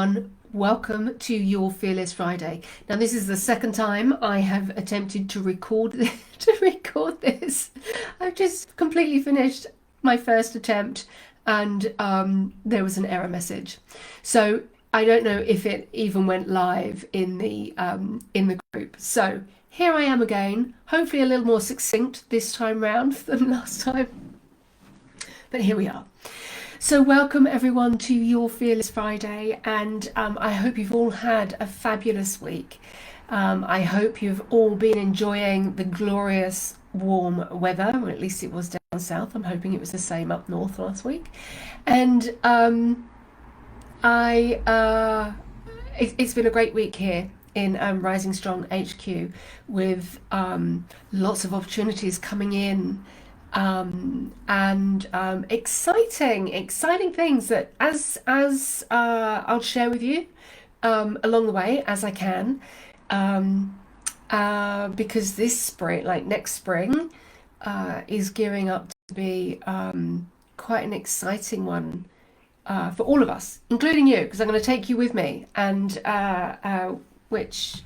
everyone. Welcome to your Fearless Friday. Now, this is the second time I have attempted to record this. I've just completely finished my first attempt, and there was an error message. So I don't know if it even went live in the group. So here I am again. Hopefully, a little more succinct this time round than last time. But here we are. So welcome everyone to your Fearless Friday, and I hope you've all had a fabulous week. I hope you've all been enjoying the glorious warm weather, or at least it was down south. I'm hoping it was the same up north last week. And it's been a great week here in Rising Strong HQ, with lots of opportunities coming in, and exciting things that as I'll share with you along the way as I can, because this spring, like next spring, is gearing up to be quite an exciting one for all of us, including you, because I'm going to take you with me, and which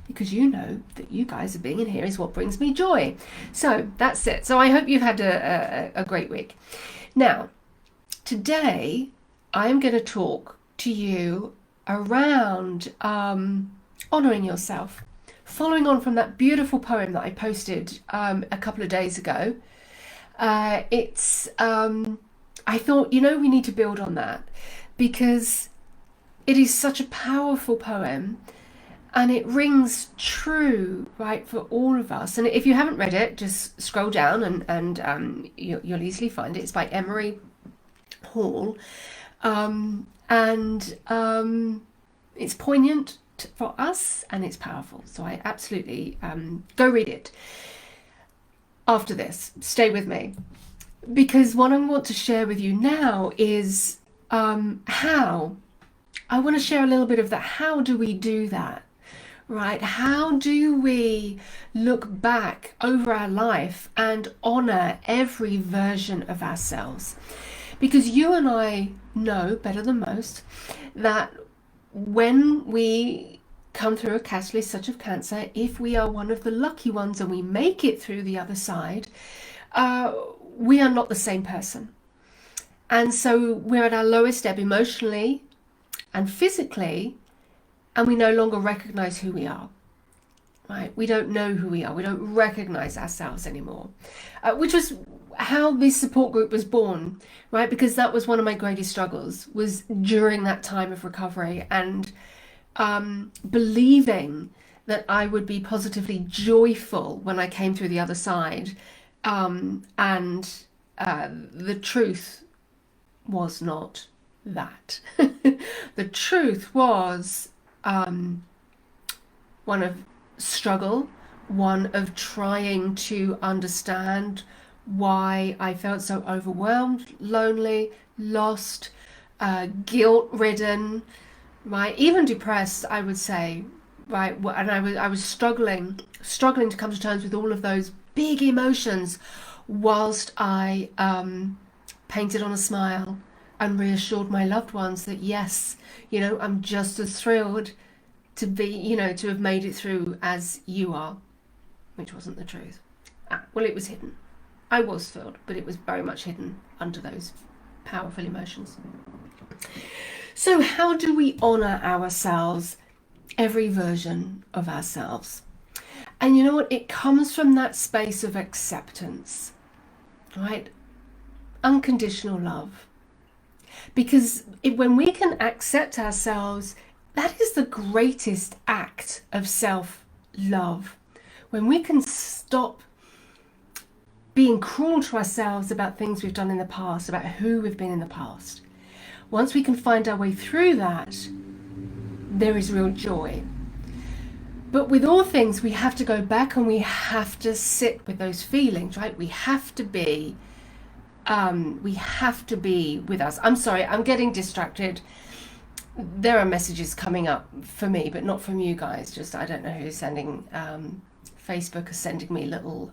because you know that you guys are being in here is what brings me joy. So that's it. So I hope you've had a great week. Now, today I'm going to talk to you around honouring yourself, following on from that beautiful poem that I posted a couple of days ago. I thought, we need to build on that, because it is such a powerful poem. And it rings true, right, for all of us. And if you haven't read it, just scroll down and you'll easily find it. It's by Emery Hall. It's poignant for us, and it's powerful. So I absolutely go read it after this. Stay with me. Because what I want to share with you now is how. I want to share a little bit of that. How do we do that? Right? How do we look back over our life and honor every version of ourselves? Because you and I know better than most that when we come through a catalyst such as cancer, if we are one of the lucky ones and we make it through the other side, we are not the same person. And so we're at our lowest ebb emotionally and physically, and we no longer recognize who we are, right? We don't know who we are. We don't recognize ourselves anymore, which was how this support group was born, right? Because that was one of my greatest struggles, was during that time of recovery, and believing that I would be positively joyful when I came through the other side. And the truth was not that. The truth was one of struggle, one of trying to understand why I felt so overwhelmed, lonely, lost, guilt-ridden, right? Even depressed, I would say, right? And I was struggling to come to terms with all of those big emotions, whilst I painted on a smile and reassured my loved ones that yes, I'm just as thrilled to be, to have made it through as you are, which wasn't the truth. Well, it was hidden. I was thrilled, but it was very much hidden under those powerful emotions. So how do we honor ourselves, every version of ourselves? And you know what? It comes from that space of acceptance, right? Unconditional love. Because when we can accept ourselves, that is the greatest act of self-love. When we can stop being cruel to ourselves about things we've done in the past, about who we've been in the past. Once we can find our way through that, there is real joy. But with all things, we have to go back and we have to sit with those feelings, right? We have to be with us. I'm sorry, I'm getting distracted. There are messages coming up for me, but not from you guys. Just, I don't know who's sending, Facebook is sending me little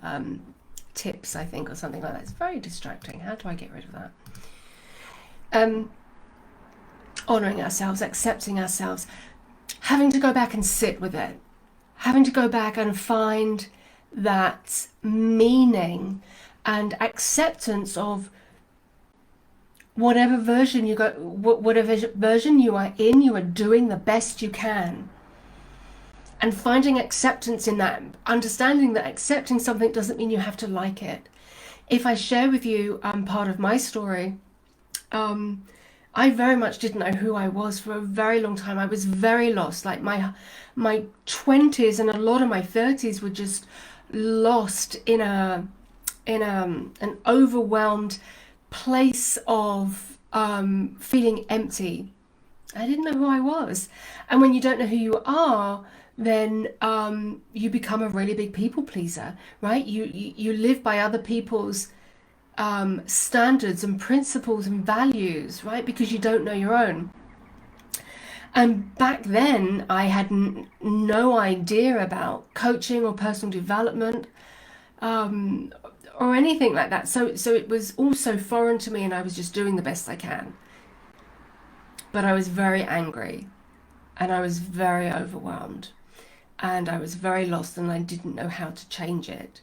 tips, I think, or something like that. It's very distracting. How do I get rid of that? Honoring ourselves, accepting ourselves, having to go back and sit with it, having to go back and find that meaning and acceptance of whatever version you go, whatever version you are in, you are doing the best you can. And finding acceptance in that, understanding that accepting something doesn't mean you have to like it. If I share with you part of my story, I very much didn't know who I was for a very long time. I was very lost. Like my 20s and a lot of my 30s were just lost in an overwhelmed place of feeling empty. I didn't know who I was. And when you don't know who you are, then you become a really big people pleaser, right? You live by other people's standards and principles and values, right? Because you don't know your own. And back then, I had no idea about coaching or personal development, or anything like that. So it was all so foreign to me, and I was just doing the best I can. But I was very angry, and I was very overwhelmed, and I was very lost, and I didn't know how to change it.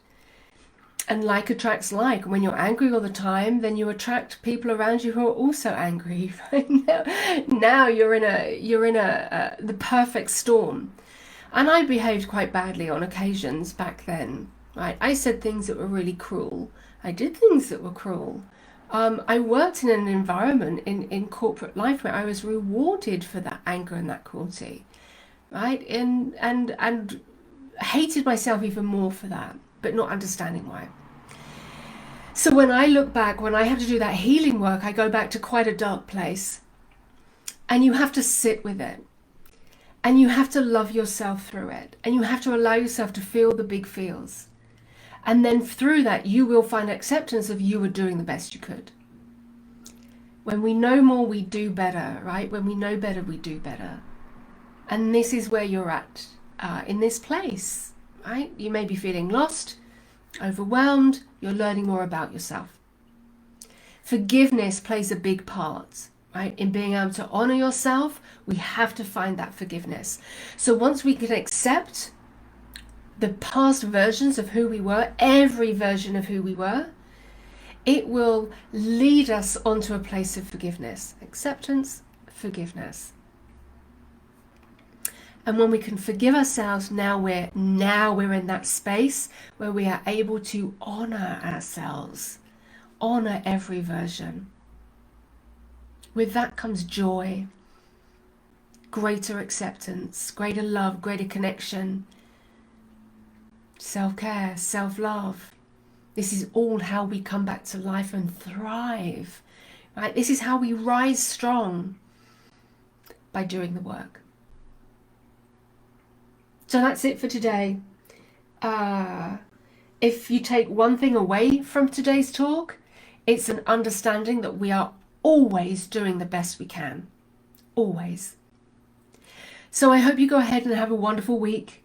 And like attracts like. When you're angry all the time, then you attract people around you who are also angry. Right? Now you're in the perfect storm. And I behaved quite badly on occasions back then. Right? I said things that were really cruel. I did things that were cruel. I worked in an environment in corporate life where I was rewarded for that anger and that cruelty, right? And hated myself even more for that, but not understanding why. So when I look back, when I have to do that healing work, I go back to quite a dark place. And you have to sit with it. And you have to love yourself through it. And you have to allow yourself to feel the big feels. And then through that, you will find acceptance of you were doing the best you could. When we know more, we do better, right? When we know better, we do better. And this is where you're at, in this place, right? You may be feeling lost, overwhelmed. You're learning more about yourself. Forgiveness plays a big part, right? In being able to honor yourself, we have to find that forgiveness. So once we can accept the past versions of who we were, every version of who we were, it will lead us onto a place of forgiveness. Acceptance, forgiveness. And when we can forgive ourselves, now we're in that space where we are able to honor ourselves, honor every version. With that comes joy, greater acceptance, greater love, greater connection, self-care, self-love. This is all how we come back to life and thrive, right? This is how we rise strong, by doing the work. So that's it for today. If you take one thing away from today's talk, it's an understanding that we are always doing the best we can. Always. So I hope you go ahead and have a wonderful week.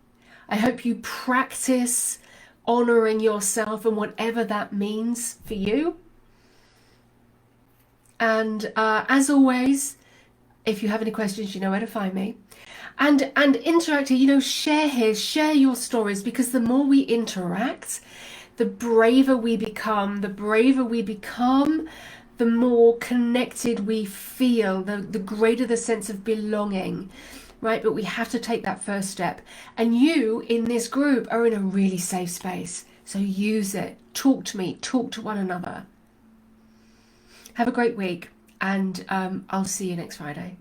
I hope you practice honoring yourself and whatever that means for you. And as always, if you have any questions, you know where to find me. And interact, share your stories, because the more we interact, the braver we become, the more connected we feel, the greater the sense of belonging, right? But we have to take that first step. And you in this group are in a really safe space. So use it. Talk to me. Talk to one another. Have a great week. And I'll see you next Friday.